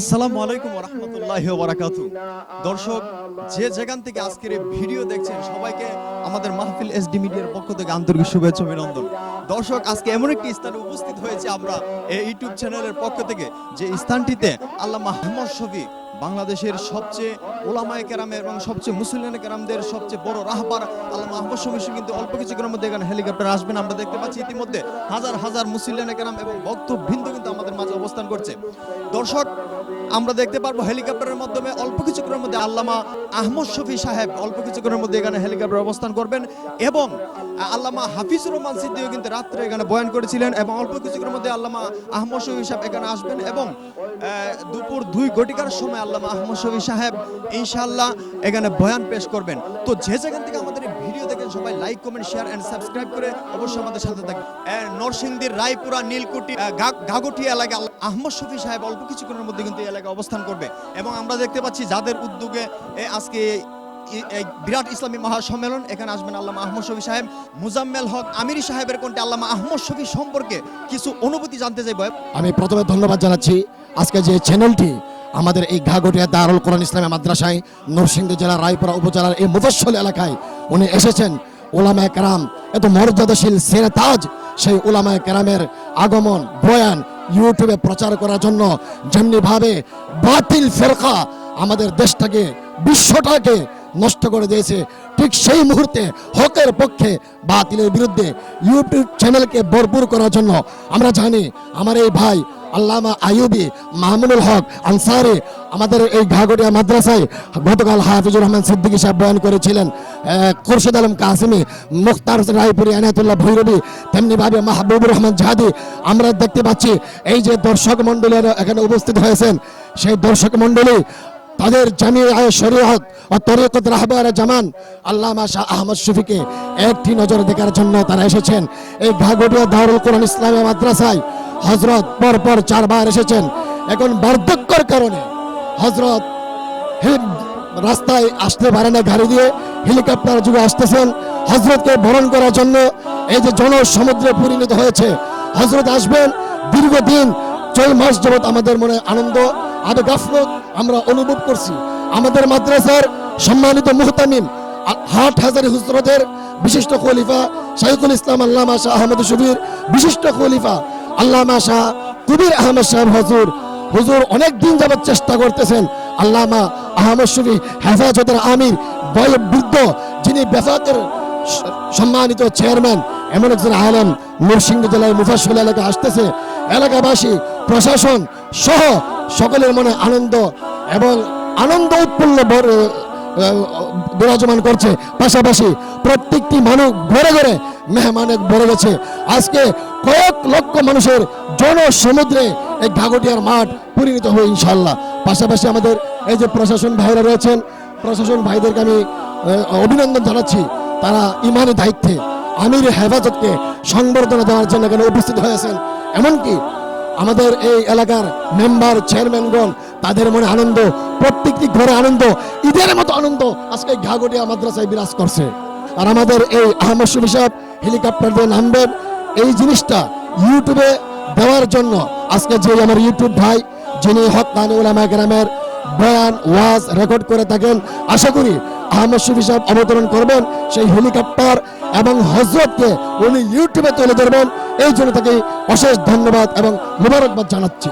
আসসালামু আলাইকুম ওয়া রাহমাতুল্লাহি ওয়া বারাকাতুহু। দর্শক, যে যেখান থেকে আজকের এই ভিডিও দেখছেন সবাইকে আমাদের মাহফিল এসডি মিডিয়ার পক্ষ থেকে আন্তরিক শুভেচ্ছা অভিনন্দন। দর্শক, আজকে এমন একটি স্থানে উপস্থিত হয়েছে আমরা এই ইউটিউব চ্যানেলের পক্ষ থেকে, যে স্থানটিতে আল্লামা আহমদ শফী বাংলাদেশের সবচেয়ে ওলামায়ে কেরামের এবং সবচেয়ে মুসলিম কেরামদের সবচেয়ে বড় রাহবার আল্লামা আহমদ শফী কিন্তু অল্প কিছুক্ষণের মধ্যে এখানে হেলিকপ্টার আসবেন। আমরা দেখতে পাচ্ছি ইতিমধ্যে হাজার হাজার মুসলিম কেরাম এবং ভক্তবৃন্দ কিন্তু আমাদের মাঝে অবস্থান করছে। দর্শক, আমরা দেখতে পারবো হেলিকপ্টারের মাধ্যমে অল্প কিছুক্ষণের মধ্যে আল্লামা আহমদ শফী সাহেব অল্প কিছুক্ষণের মধ্যে এখানে হেলিকপ্টার অবস্থান করবেন এবং আল্লামা হাফিজুর রহমান সিদ্দিকী কিন্তু রাত্রে এখানে বয়ান করেছিলেন এবং অল্প কিছুক্ষণের মধ্যে আল্লামা আহমদ শফী সাহেব এখানে আসবেন এবং দুপুর 2 ঘটিকার সময় আল্লামা আহমদ শফী সাহেব ইনশাআল্লাহ এখানে বয়ান পেশ করবেন। তো যে যেখান থেকে আমাদের এই ভিডিও দেখেন সবাই like, comment, share and subscribe করে অবশ্যই আমাদের সাথে থাকবেন। নরসিংদীর রায়পুরা, নীলকুঠি, গাগটি এলাকা আহমদ শফী সাহেব অল্প কিছুক্ষণের মধ্যে কিন্তু এই এলাকায় অবস্থান করবে এবং আমরা দেখতে পাচ্ছি যাদের উদ্যোগে আজকে এই বিরাট ইসলামী মহাসম্মেলন, এখানে আসবেন আল্লামা আহমদ শফী সাহেব। মুজাম্মেল হক আমিরি সাহেবের কণ্ঠে আল্লামা আহমদ শফী সম্পর্কে কিছু অনুভূতি জানতে চাইব। আমি প্রথমে ধন্যবাদ জানাচ্ছি আজকে যে চ্যানেলটি আমাদের এই ঘাগটিয়া দারুল কোরআন ইসলামী মাদ্রাসায় নরসিংদী জেলার রায়পুরা উপজেলার এই মুফস্সল এলাকায় উনি এসেছেন। ওলামায়ে কেরাম এত মর্যাদাশীল সেরে তাজ, সেই ওলামায়ে কেরামের আগমন বয়ান ইউটিউবে প্রচার করার জন্য যেমনিভাবে বাতিল ফেরকা আমাদের দেশটাকে বিশ্বটাকে নষ্ট করে দিয়েছে, ঠিক সেই মুহূর্তে হকের পক্ষে বাতিলের বিরুদ্ধে ইউটিউব চ্যানেলকে ভরপুর করার জন্য আমরা জানি আমার এই ভাই আল্লামা আইয়ুবী মাহমুদুল হক আনসারী আমাদের এই ঘাগটিয়া মাদ্রাসায় গতকাল হাফিজুর রহমান সিদ্দিকী সাহেব বয়ান করেছিলেন, খুরশিদ আলম কাসিমি, মুখতার রায়পুরি, আনায়াতুল্লাহ ভৈরবী, তেমনিভাবে মাহবুবুর রহমান জাহাদি। আমরা দেখতে পাচ্ছি এই যে দর্শক মণ্ডলী এখানে উপস্থিত হয়েছেন, সেই দর্শক মণ্ডলী তাদের জামিয়ায়ে শরীয়ত ও তরিকত রাহবার জামান আল্লামা শাহ আহমদ শফীকে একটি নজর দেখার জন্য তারা এসেছেন এই ঘাগটিয়া দারুল কোরআন ইসলামী মাদ্রাসায়। হযরত পরপর 4 বার এসেছেন, এখন বার্ধক্যের কারণে হযরত রাস্তায় আসতে পারে না, গাড়ি দিয়ে হেলিকপ্টার যুগে আসতেছেন হযরতকে বরণ করার জন্য। এই যে জনসমুদ্রে পরিণত হয়েছে, হযরত আসবেন। দীর্ঘদিন 6 মাস যাবত আমাদের মনে আনন্দ আর গাফলত আমরা অনুভব করছি। আমাদের মাদ্রাসার সম্মানিত মুহতামিম হাটহাজারী হুজরতের বিশিষ্ট খলিফা শাইখুল ইসলাম আল্লামা শাহ আহমদ শফীর বিশিষ্ট খলিফা আল্লামা শাহ কবির আহমদ সাহেব হুজুর অনেক দিন যাবত চেষ্টা করতেছেন আল্লামা আহমদ শফী হেফাজতের আমির বয়োবৃদ্ধ, যিনি বেফাতের সম্মানিত চেয়ারম্যান, এমন একজন আলেম নরসিংদী জেলায় মুফাসসল এলাকায় আসতেছে। এলাকাবাসী, প্রশাসন সহ সকলের মনে আনন্দ এবং আনন্দ উৎপন্ন বিরাজমান করছে। পাশাপাশি প্রত্যেকটি মানুষ ঘরে ঘরে মেহমানে ভরে গেছে। আজকে কয়েক লক্ষ মানুষের জনসমুদ্রে এই ঘাগটিয়ার মাঠ পরিণত হবে ইনশাআল্লাহ। পাশাপাশি আমাদের এই যে প্রশাসন ভাইরা রয়েছেন, প্রশাসন ভাইদেরকে আমি অভিনন্দন জানাচ্ছি। তারা ইমানি দায়িত্বে আমির হেফাজতকে সংবর্ধনা দেওয়ার জন্য এখানে উপস্থিত হয়েছেন। এমনকি আমাদের এই এলাকার মেম্বার, চেয়ারম্যানগণ, তাদের মনে আনন্দ, প্রত্যেকটি ঘরে আনন্দ, ঈদের মতো আনন্দ আজকে ঘাগটিয়া মাদ্রাসায় বিরাজ করছে। আর আমাদের এই আহমদ শফী সাহেব হেলিকপ্টার দিয়ে নামবেন, এই জিনিসটা ইউটিউবে দেওয়ার জন্য আজকে যে আমার ইউটিউব ভাই যিনি হক্কানি উলামায়ে কেরামের বয়ান ওয়াজ রেকর্ড করে থাকেন, আশা করি আহমদ শফী সাহেব অবতরণ করবেন সেই হেলিকপ্টার এবং হযরতকে উনি ইউটিউবে তুলে ধরবেন। এই জন্য তাকে অশেষ ধন্যবাদ এবং মুবারকবাদ জানাচ্ছি।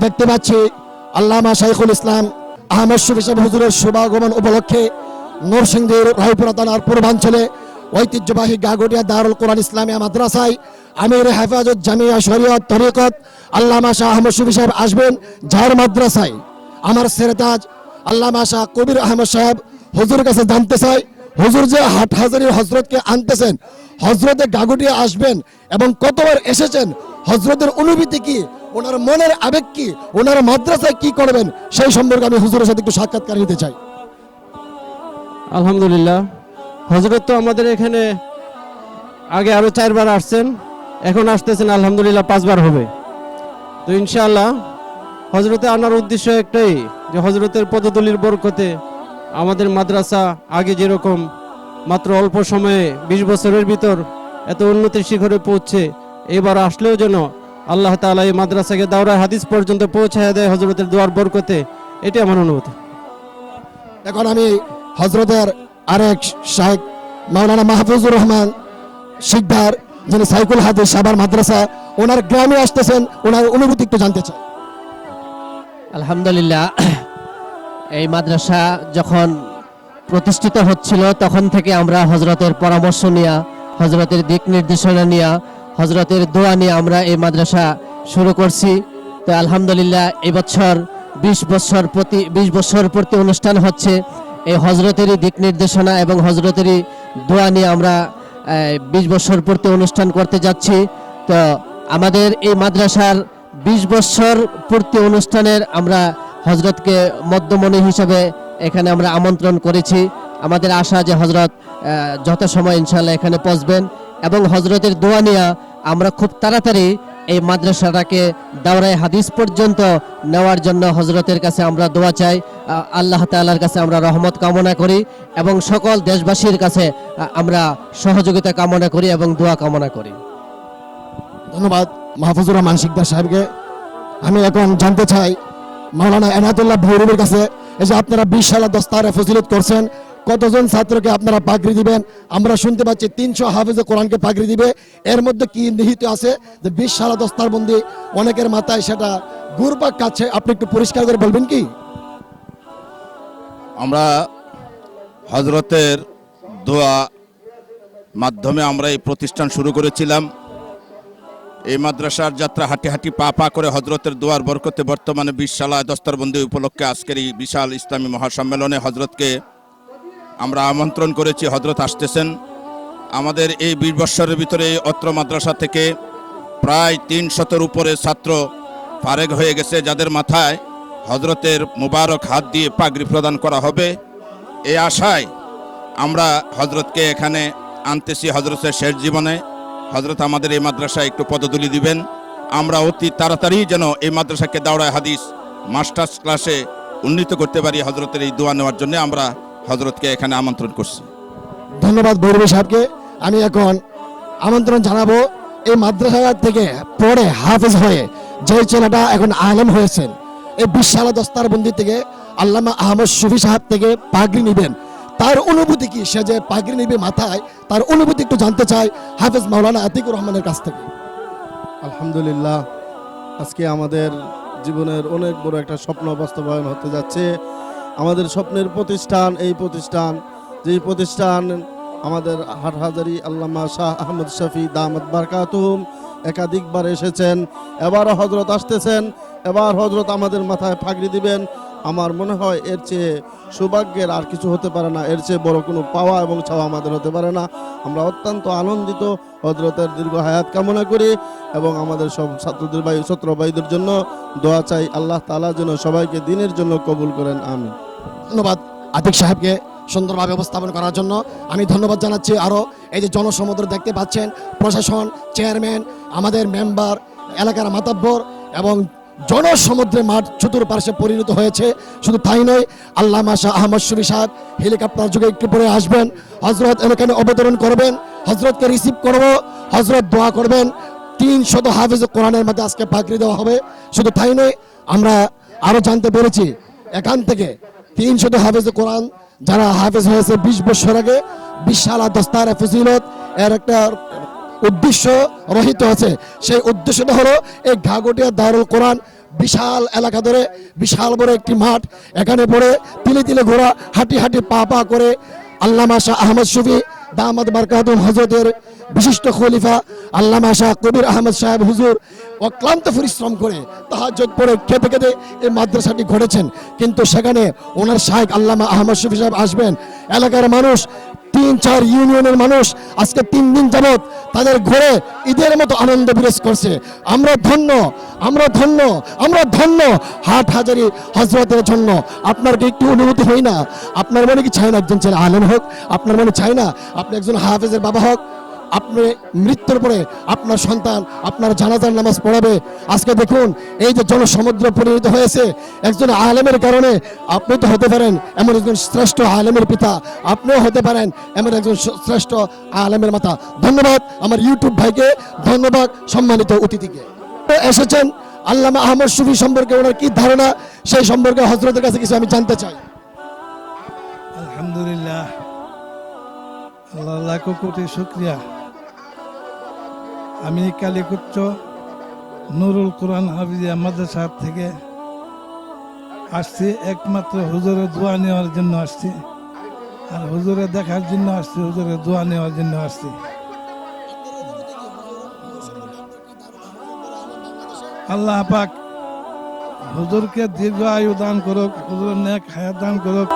দেখতে পাচ্ছি আল্লামা শাইখুল ইসলাম আহমদ শফি সাহেব হুজুরের শুভাগমন উপলক্ষে নরসিংদীর রায়পুরা থানার পূর্বাঞ্চলে ঐতিহ্যবাহী গাগটিয়া দারুল কোরআন ইসলামিয়া মাদ্রাসায় আমির হেফাজত জামিয়া শরীয়ত তরিকত আল্লামা শাহ আহমদ শফি সাহেব আসবেন, যার মাদ্রাসায় আমার সেরেতাজ আল্লামা শাহ কবির আহমদ সাহেব হুজুরের কাছে জানতে চাই, হুজুর যে হাটহাজারীর হজরতকে আনতেছেন, হজরতে গাগটিয়া আসবেন এবং কতবার এসেছেন, হজরতের অনুভূতি কি, ওনার মনের আবেগ কি, ওনার মাদ্রাসায় কি করবেন, সেই সম্পর্কে আমি হুজুরের সাথে একটু সাক্ষাৎকার নিতে চাই। আলহামদুলিল্লাহ, হজরত তো আমাদের এখানে আগে আরো 4 বার আসছেন, এখন আসতেছেন আলহামদুলিল্লাহ 5 বার হবে। তো ইনশাআল্লাহ হজরতে আনার উদ্দেশ্য একটাই, যে হজরতের পদধূলির বরকতে আমাদের মাদ্রাসা আগে যেরকম মাত্র অল্প সময়ে 20 বছরের ভিতর এত উন্নতির শিখরে পৌঁছে, এবার আসলেও যেন আল্লাহ তাআলা এই মাদ্রাসাকে দাওরায়ে হাদিস পর্যন্ত পৌঁছায় দেয় হজরতের দোয়ার বরকতে, এটি আমার অনুভূতি। এখন আমি হজরতের আরেক শাইখ মাওলানা মাহফুজুর রহমান শিকদার, যিনি সাইকুল হাদিস সাবার মাদ্রাসা, ওনার গ্রামে আসতেছেন, ওনার অনুভূতি একটু জানতে চাই। আলহামদুলিল্লাহ, এই মাদ্রাসা যখন প্রতিষ্ঠিত হচ্ছিল তখন থেকে আমরা হজরতের পরামর্শ নিয়ে, হজরতের দিক নির্দেশনা নিয়ে, হজরতের দোয়া নিয়ে আমরা এই মাদ্রাসা শুরু করছি। তো আলহামদুলিল্লাহ এবছর 20 বছর প্রতি অনুষ্ঠান হচ্ছে। এই হজরতেরই দিক নির্দেশনা এবং হজরতেরই দোয়া নিয়ে আমরা 20 বছর প্রতি অনুষ্ঠান করতে যাচ্ছি। তো আমাদের এই মাদ্রাসার 20 বছর পূর্তি অনুষ্ঠানের আমরা হজরতকে মধ্যমণি হিসাবে এখানে আমরা আমন্ত্রণ করেছি। আমাদের আশা যে হজরত যথাসময় ইনশাআল্লাহ এখানে পৌঁছবেন এবং হজরতের দোয়া নিয়ে আমরা খুব তাড়াতাড়ি এই মাদ্রাসাটাকে দাওরায়ে হাদিস পর্যন্ত নেওয়ার জন্য হজরতের কাছে আমরা দোয়া চাই। আল্লাহ তাআলার কাছে আমরা রহমত কামনা করি এবং সকল দেশবাসীর কাছে আমরা সহযোগিতা কামনা করি এবং দোয়া কামনা করি। ধন্যবাদ মাহফুজুর রহমান শিকদার সাহেবকে। আমি এখন জানতে চাই মাওলানা এনায়েতুল্লাহ ভৈরবের কাছে, এই যে আপনারা 20 সালা দস্তারে ফজিলত করছেন, কতজন ছাত্রকে আপনারা পাগড়ি দিবেন? আমরা শুনতে পাচ্ছি 300 হাফেজে কোরআনকে পাগড়ি দিবে, এর মধ্যে কি নিহিত আছে যে 20 সালা দস্তারবন্দি অনেকের মাথায় সেটা ঘুরপাক খাচ্ছে, আপনি একটু পরিষ্কার করে বলবেন কি? আমরা হজরতের দোয়া মাধ্যমে আমরা এই প্রতিষ্ঠান শুরু করেছিলাম। এই মাদ্রাসার যাত্রা হাঁটি হাঁটি পা পা করে হজরতের দোয়ার বরকতে বর্তমানে 20 সালায় দস্তারবন্দি উপলক্ষে আজকের এই বিশাল ইসলামী মহাসম্মেলনে হজরতকে আমরা আমন্ত্রণ করেছি। হজরত আসতেছেন। আমাদের এই 20 বৎসরের ভিতরে অত্র মাদ্রাসা থেকে প্রায় 300-এর উপরে ছাত্র ফারেগ হয়ে গেছে, যাদের মাথায় হজরতের মুবারক হাত দিয়ে পাগড়ি প্রদান করা হবে। এই আশায় আমরা হজরতকে এখানে আনতেছি। হজরতের শেষ জীবনে হজরত আমাদের এই মাদ্রাসায় একটু পদধূলি দিবেন। আমরা অতি তাড়াতাড়ি যেন এই মাদ্রাসাকে দাওরায়ে হাদিস মাস্টার্স ক্লাসে উন্নীত করতে পারি, হজরতের এই দোয়া নেওয়ার জন্য আমরা হজরতকে এখানে আমন্ত্রণ করছি। ধন্যবাদ ভৈরবী সাহেবকে। আমি এখন আমন্ত্রণ জানাবো এই মাদ্রাসা থেকে পড়ে হাফেজ হয়ে যে ছেলেটা এখন আলেম হয়েছেন, এই 20 সালা দস্তারবন্দি থেকে আল্লামা আহমদ শফি সাহেব থেকে পাগড়ি নিবেন, তার অনুভূতি কি? সে যে পাগড়ি নিবে মাথায়, তার অনুভূতি একটু জানতে চাই হাফেজ মাওলানা আতিকুর রহমানের কাছ থেকে। আলহামদুলিল্লাহ, আজকে আমাদের জীবনের অনেক বড় একটা স্বপ্ন বাস্তবায়ন হতে যাচ্ছে। আমাদের স্বপ্নের প্রতিষ্ঠান, এই প্রতিষ্ঠান, যেই প্রতিষ্ঠান আমাদের হাটহাজারী আল্লামা শাহ আহমদ শফি দামাত বারকাতুহুম একাধিকবার এসেছেন, এবারও হজরত আসতেছেন। এবার হজরত আমাদের মাথায় পাগড়ি দিবেন। আমার মনে হয় এর চেয়ে সৌভাগ্যের আর কিছু হতে পারে না, এর চেয়ে বড় কোনো পাওয়া এবং চাওয়া আমাদের হতে পারে না। আমরা অত্যন্ত আনন্দিত, হজরতের দীর্ঘ হায়াত কামনা করি এবং আমাদের সব ছাত্রদের ছাত্র ভাইদের জন্য দোয়া চাই। আল্লাহ তাআলা যেন সবাইকে দিনের জন্য কবুল করেন, আমিন। ধন্যবাদ আতিক সাহেবকে সুন্দরভাবে উপস্থাপন করার জন্য। আমি ধন্যবাদ জানাচ্ছি আরও এই যে জনসমুদ্র দেখতে পাচ্ছেন, প্রশাসন, চেয়ারম্যান, আমাদের মেম্বার, এলাকার মাতাব্বর এবং জনসমুদ্রে মাঠ চতুর্পার্শ্বে পরিণত হয়েছে। শুধু তাই নয়, আল্লামা শাহ আহমদ শফি সাহেব হেলিকপ্টার যুগে একটু পরে আসবেন, হজরত এখানে অবতরণ করবেন, হজরতকে রিসিভ করব, হজরত দোয়া করবেন, 300 হাফেজ কোরআনের মধ্যে আজকে পাকড়ি দেওয়া হবে। শুধু তাই নয়, আমরা আরো জানতে পেরেছি এখান থেকে 300 হাফেজ কোরআন যারা হাফেজ হয়েছে 20 বছর আগে, বিশাল দস্তার ফজিলত এর একটা উদ্দেশ্য রহিত আছে। সেই উদ্দেশ্যটা হলো এই ঘাগটিয়া দারুল কোরআন বিশাল এলাকা ধরে বিশাল বড় একটি মাঠ, এখানে পড়ে তিলে তিলে ঘোরা হাঁটি হাঁটি পা পা করে আল্লামা শাহ আহমদ শফি দামাত বারকাতুম হযরতের বিশিষ্ট খলিফা আল্লামা শাহ কবির আহমদ সাহেব হুজুর অক্লান্ত পরিশ্রম করে তাহাজ্জুদ পড়ে খেতে খেতে এই মাদ্রাসাটি গড়েছেন। কিন্তু সেখানে ওনার শাইখ আল্লামা আহমদ শফি সাহেব আসবেন, এলাকার মানুষ 3-4 ইউনিয়নের মানুষ আজকে 3 দিন যাবত তাদের ঘরে ঈদের মতো আনন্দ বিরাজ করছে। আমরা ধন্য, আমরা ধন্য, আমরা ধন্য হাট হাজারি হজরতের জন্য। আপনার কি একটু অনুভূতি হয় না? আপনার মনে কি চায় না একজন ছেলে আলেম হোক? আপনার মনে চায় না আপনি একজন হাফেজের বাবা হোক? আপনি মৃত্যুর পরে আপনার সন্তান আপনার জানাজার নামাজ পড়াবে। আজকে দেখুন এই যে জনসমুদ্র পরিণত হয়েছে, একজন আলেমের কারণে আপনি তো হতে পারেন এমন একজন শ্রেষ্ঠ আলেমের পিতা, আপনিও হতে পারেন এমন একজন শ্রেষ্ঠ আলেমের মাতা। ধন্যবাদ আমার ইউটিউব ভাইকে, ধন্যবাদ সম্মানিত অতিথিকে। এসেছেন আল্লামা আহমদ শফি সম্পর্কে ওনার কি ধারণা সেই সম্পর্কে হযরতের কাছে কিছু আমি জানতে চাই। আলহামদুলিল্লাহ, আল্লাহ লাখো কোটি শুকরিয়া। আমি কালীকুচ্চ নুরুল কোরআন হাফিজিয়া মাদ্রাসা থেকে আসছি, একমাত্র হুজুরের দোয়া নেওয়ার জন্য আসছি, আর হুজুরে দেখার জন্য আসছি, হুজুরের দোয়া নেওয়ার জন্য আসছি। আল্লাহ পাক হুজুরকে দীর্ঘ আয়ু দান করুক, হুজুরের নেক হায়াত দান করুক।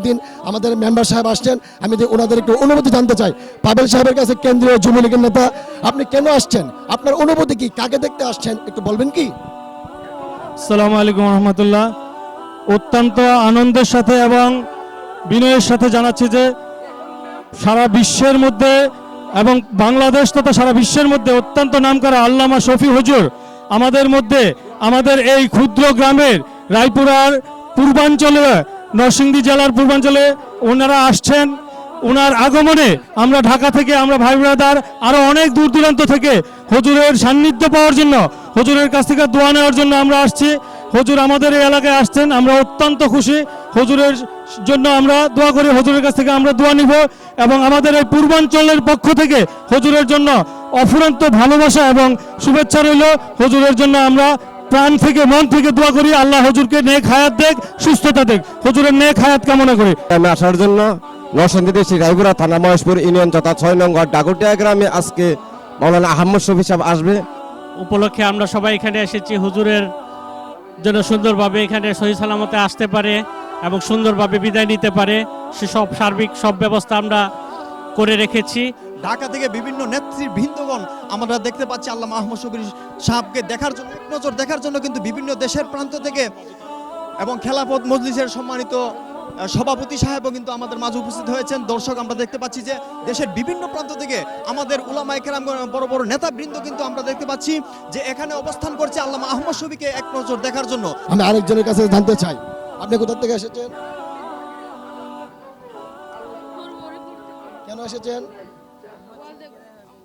দিন আমাদের মেম্বার সাহেব আসছেন, আমি ওনাদের একটু অনুভূতি জানতে চাই। পাবেল সাহেবের কাছে, কেন্দ্রীয় যুবলীগের নেতা, আপনি কেন আসছেন? আপনার অনুভূতি কি? কাকে দেখতে আসছেন একটু বলবেন কি? আসসালামু আলাইকুম রহমতুল্লাহ। অত্যন্ত আনন্দের সাথে এবং বিনয়ের সাথে জানাচ্ছি যে সারা বিশ্বের মধ্যে এবং বাংলাদেশ তথা সারা বিশ্বের মধ্যে অত্যন্ত নামকরা আল্লামা শফি হুজুর আমাদের মধ্যে, আমাদের এই ক্ষুদ্র গ্রামের রায়পুরার পূর্বাঞ্চলে, নরসিংদী জেলার পূর্বাঞ্চলে ওনারা আসছেন। ওনার আগমনে আমরা ঢাকা থেকে, আমরা ভাই ব্রাদার আরো অনেক দূর দূরান্ত থেকে হুজুরের সান্নিধ্য পাওয়ার জন্য, হুজুরের কাছ থেকে দোয়া নেওয়ার জন্য আমরা আসছি। হুজুর আমাদের এই এলাকায় আসছেন, আমরা অত্যন্ত খুশি। হুজুরের জন্য আমরা দোয়া করি, হুজুরের কাছ থেকে আমরা দোয়া নিব এবং আমাদের এই পূর্বাঞ্চলের পক্ষ থেকে হুজুরের জন্য অফুরন্ত ভালোবাসা এবং শুভেচ্ছা রইল। হুজুরের জন্য আমরা প্রাণ থেকে মন থেকে দোয়া করি, আল্লাহ হুজুরকে নেক হায়াত দেখ, সুস্থতা দেখ, হুজুরের নেক হায়াত কামনা করি। আমি আসার জন্য নরসিংদী ডিস্ট্রিক্ট রায়পুরা থানা মহেশপুর ইউনিয়ন তথা 6 নং ওয়ার্ড ডাকুটিয়া গ্রামে আজকে মাওলানা আহমদ শফি সাহেব আসবে উপলক্ষে আমরা সবাই এখানে এসেছি হুজুরের জন্য সুন্দরভাবে এখানে সহি সালামতে আসতে পারে এবং সুন্দরভাবে বিদায় নিতে পারে সেসব সার্বিক সব ব্যবস্থা আমরা করে রেখেছি। ঢাকা থেকে বিভিন্ন নেতৃবৃন্দগণ আমরা দেখতে পাচ্ছি আল্লামা আহমদ শফি সাহেবকে দেখার জন্য, এক নজর দেখার জন্য কিন্তু বিভিন্ন দেশের প্রান্ত থেকে এবং খেলাফত মজলিসের সম্মানিত সভাপতি সাহেবও কিন্তু আমাদের মাঝে উপস্থিত হয়েছেন। দর্শক আমরা দেখতে পাচ্ছি যে দেশের বিভিন্ন প্রান্ত থেকে আমাদের উলামায়ে কেরাম বড় বড় নেতাবৃন্দ কিন্তু আমরা দেখতে পাচ্ছি যে এখানে অবস্থান করছে আল্লামা আহমদ শফিকে এক নজর দেখার জন্য। আমি আরেকজনের কাছে জানতে চাই, আপনি কোথা থেকে এসেছেন? কেন এসেছেন?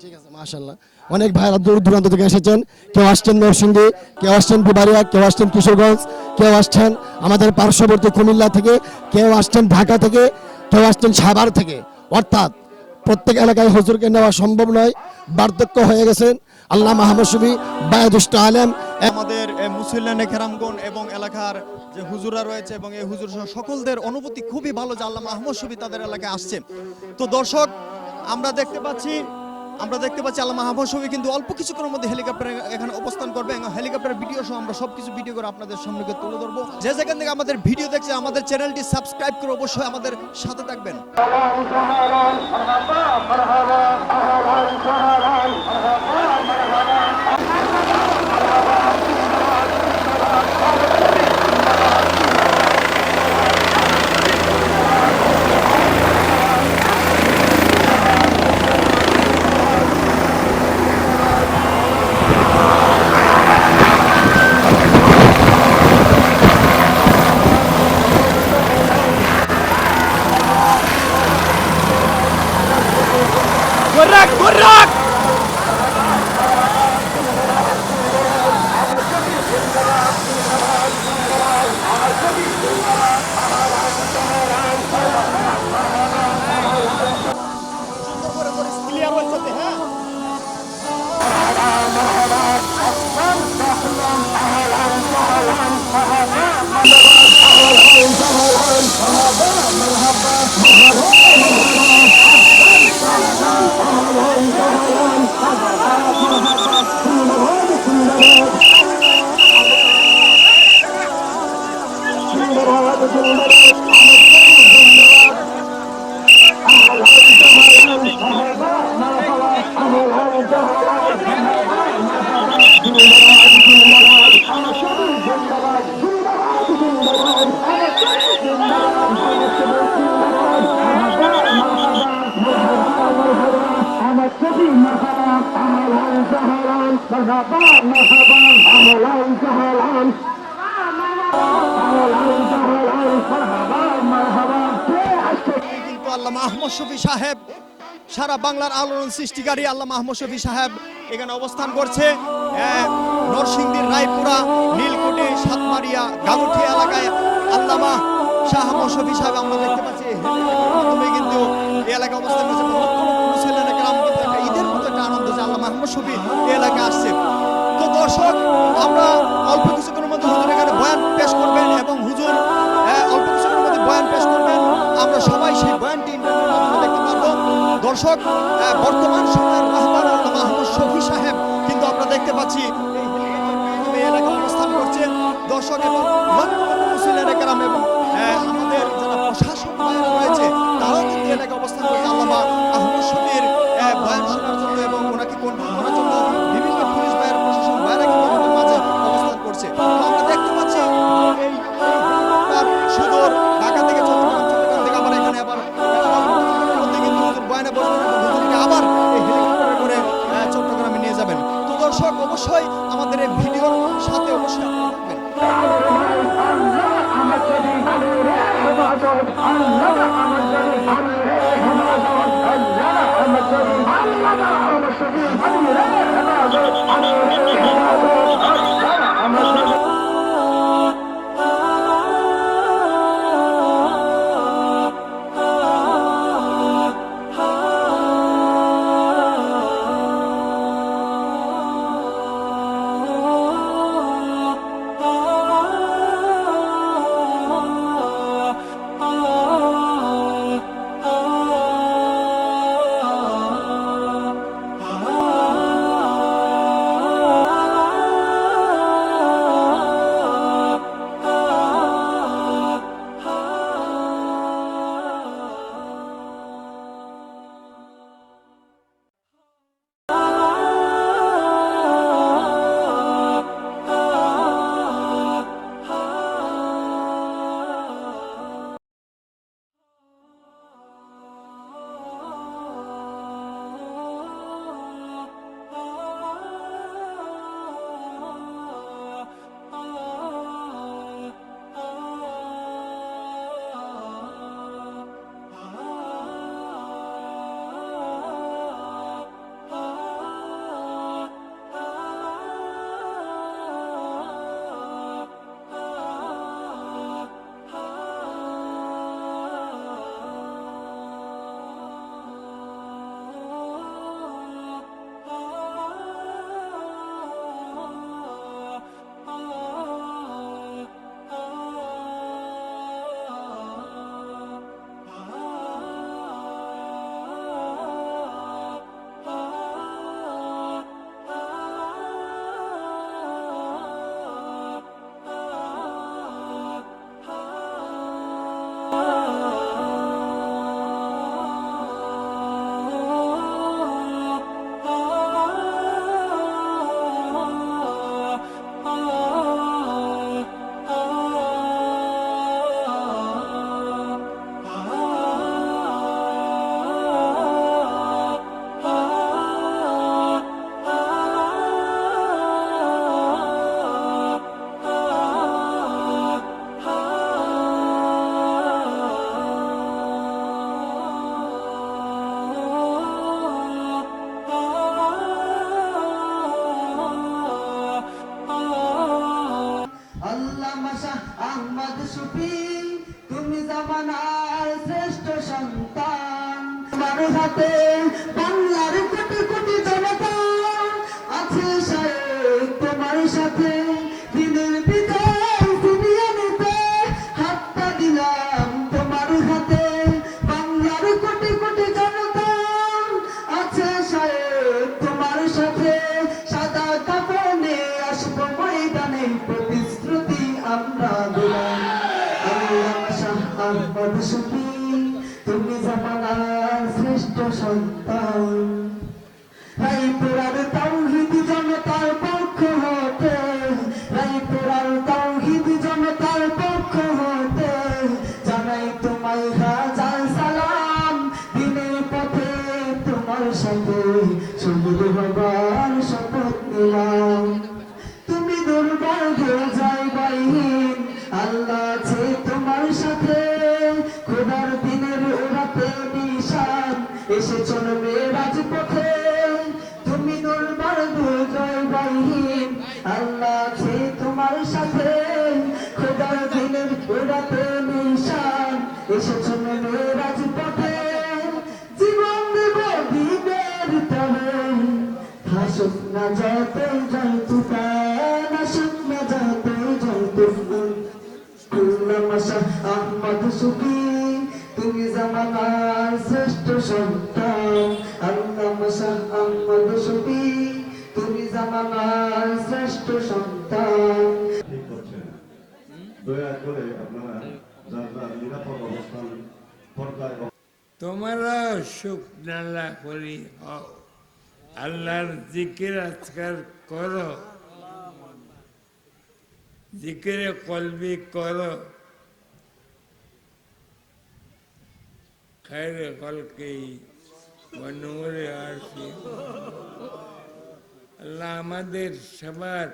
ঠিক আছে, মাশাআল্লাহ। অনেক ভাইরা দূর দূরান্ত থেকে এসেছেন। কেউ আসছেন নরসিংদী, কেউ আসছেন বিবাড়িয়া, কেউ আসছেন কিশোরগঞ্জ, কেউ আসছেন আমাদের পার্শ্ববর্তী কুমিল্লা থেকে, কেউ আসছেন ঢাকা থেকে, কেউ আসছেন সাভার থেকে। অর্থাৎ প্রত্যেক এলাকায় হুজুরকে নেওয়া সম্ভব নয়, বার্ধক্য হয়ে গেছেন। আল্লাহ মাহমুদ শফি বায়াদুষ্ট আলেম আমাদের মুসলিয়ানে কেরামগণ এবং এলাকার যে হুজুরা রয়েছে এবং এই হুজুর সহ সকলদের অনুভূতি খুবই ভালো যে আল্লামা আহমদ শফি তাদের এলাকায় আসছে। তো দর্শক, আমরা দেখতে পাচ্ছি আল্লামা আহমদ শফি কিন্তু অল্প কিছুক্ষণের মধ্যে হেলিকপ্টারে এখানে অবস্থান করবে এবং হেলিকপ্টারের ভিডিও সহ আমরা সবকিছু ভিডিও করে আপনাদের সামনে তুলে ধরবো। যে যেখান থেকে আমাদের ভিডিও দেখছে আমাদের চ্যানেলটি সাবস্ক্রাইব করে অবশ্যই আমাদের সাথে থাকবেন। কিন্তু আল্লামা আহমদ শফি সাহেব, সারা বাংলার আলোড়ন সৃষ্টিকারী আল্লামা আহমদ শফি সাহেব এখানে অবস্থান করছে। নরসিংদীর রায়পুরা, নীলকুঠি, সাতমারিয়া, গাগুঠিয়া এলাকায় আল্লামা শাহ আহমদ শফি সাহেব আমরা দেখতে পাচ্ছি প্রথমে কিন্তু এই এলাকায় অবস্থান করছে। একটা ঈদের মতো একটা আনন্দ যে আল্লামা আহমদ শফি এই এলাকায় আসছে। তো দর্শক, আমরা অল্প কিছুক্ষণের মধ্যে হুজুর এখানে বয়ান পেশ করবেন এবং হুজুর অল্প কিছুক্ষণের মধ্যে বয়ান পেশ করবেন। আমরা সবাই সেই বয়ানটি ইন্টারনেটের মাধ্যমে দেখতে পারবো। দর্শক, বর্তমান সময়ের রাহবার আল্লামা আহমদ শফি সাহেব কিন্তু আমরা দেখতে পাচ্ছি এই এলাকায় অবস্থান করছেন। দর্শক এবং মুসলিয়ানে কেরাম এবং আমাদের যারা প্রশাসন ভাইরা রয়েছে তারাও কিন্তু এলাকায় অবস্থান করছে আল্লামা আহমদ শফির বয়ান শোনার জন্য এবং ওনাকে কন্ট্রোল করার জন্য বিভিন্ন পুলিশ ভাইয়ের প্রশাসন ভাইরা কিন্তু আমাদের মাঝে অবস্থান করছে। তো আমরা দেখতে পাচ্ছি এই সুদূর ঢাকা থেকে চট্টগ্রাম থেকে আবার এখানে আবার কিন্তু হুজুর বয়ানে বসবেন এবং হুজুরকে আবার এই হেলিকপ্টারে করে চট্টগ্রামে নিয়ে যাবেন। তো দর্শক, অবশ্যই আমাদের এই ভিডিওর সাথে অবশ্যই আহমদ শফি তুমি জামানার শ্রেষ্ঠ সন্তান তোমার হাতে বাংলার কোটি কোটি জনতা আছে শায়েখ তোমার সাথে দিনের বিজয় ফিরিয়ে নিতে হাতটা দিলাম তোমার হাতে বাংলার কোটি কোটি জনতা আছে শায়েখ তোমার সাথে সাদা কাফনে আসবো ময়দানে প্রতিশ্রুতি আমরা দিলাম আল্লামা শাহ আহমদ শফি তুমি জামানার শ্রেষ্ঠ সন্তান রায়পুরার তাওহীদ জনতার পক্ষ হতে রায়পুরার তাওহীদ জনতার পক্ষ হতে জানাই তোমায় হাজার সালাম দিনের পথে তোমার সাথে শহীদ হবার শপথ নিলাম তুমি দুর্বল হয়ে যাই বাইহীন আল্লাহ আছে তোমার সাথে খোদার দিনের ওরাতে নিশান এসে চলবে রাজপথে তুমি দুর্বল হয়ে যাই বাইহীন আল্লাহ আছে তোমার সাথে খোদার দিনের ওরাতে নিশান এসে চলবে রাজপথে জীবন দেব দিনের তবে হাসুক না যাতে যাই তুফান হাসুক না যাতে যাই তুফান আল্লামা শাহ আহমদ শফি তুমি জামানার শ্রেষ্ঠ সন্তান আল্লামা শাহ আহমদ শফি তুমি জামানার শ্রেষ্ঠ সন্তান ঠিক করছেন দয়া করে আপনারা যার যার নিরাপদ অবস্থান পর্দায় তোমরা সুখ নালা করি হও আল্লাহর জিকির আজকার করো জিকিরে কলবি করো খায়রে কলকেই নূরে আসি আল্লাহ আমাদের সবার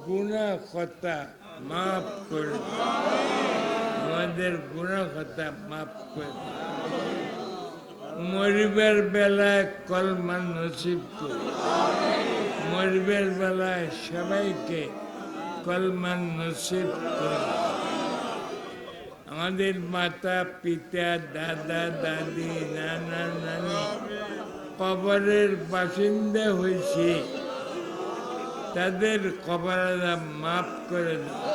গুনাহ খতা মাফ করে আমাদের গুনাহ খতা মাফ করে মরিবের বেলায় কলমা নসিব করে মরিবের বেলায় সবাইকে কলমা নসিব করে আমাদের মাতা পিতা দাদা দাদি নানা নানি কবরের বাসিন্দা হয়েছে তাদের কবর মাফ করে দাও